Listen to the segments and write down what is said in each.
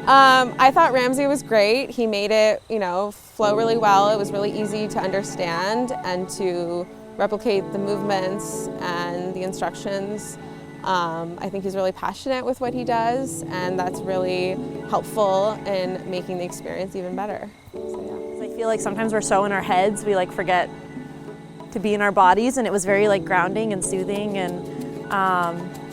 I thought Ramsey was great. He made it, flow really well. It was really easy to understand and to replicate the movements and the instructions. I think he's really passionate with what he does, and that's really helpful in making the experience even better. So, yeah. I feel like sometimes we're so in our heads, we forget to be in our bodies, and it was very grounding and soothing, and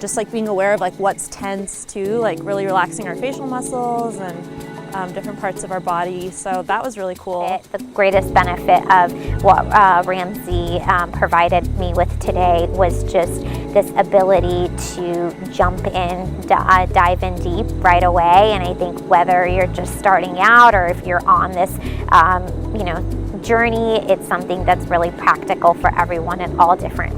just being aware of what's tense too, really relaxing our facial muscles and different parts of our body. So that was really cool. The greatest benefit of what Ramsey provided me with today was just this ability to jump in, dive in deep right away. And I think whether you're just starting out or if you're on this, journey, it's something that's really practical for everyone at all different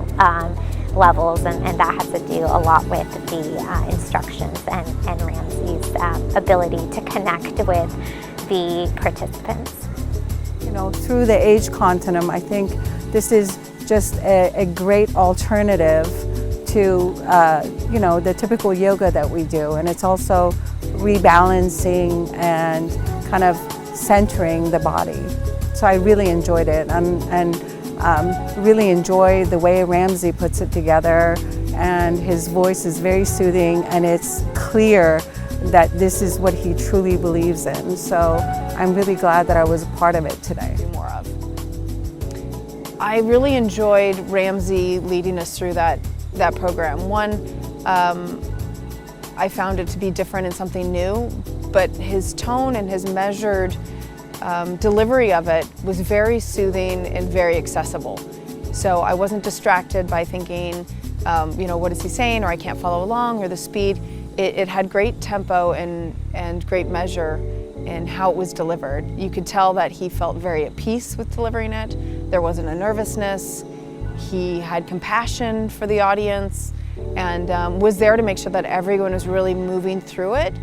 levels, and that has to do a lot with the instructions and Ramsey's ability to connect with the participants. Through the age continuum, I think this is just a great alternative to the typical yoga that we do, and it's also rebalancing and kind of centering the body. So I really enjoyed it, and really enjoy the way Ramsey puts it together, and his voice is very soothing, and it's clear that this is what he truly believes in. So I'm really glad that I was a part of it today. More of. I really enjoyed Ramsey leading us through that program. One, I found it to be different and something new, but his tone and his measured delivery of it was very soothing and very accessible. So I wasn't distracted by thinking, what is he saying, or I can't follow along, or the speed. It had great tempo and great measure in how it was delivered. You could tell that he felt very at peace with delivering it. There wasn't a nervousness. He had compassion for the audience and was there to make sure that everyone was really moving through it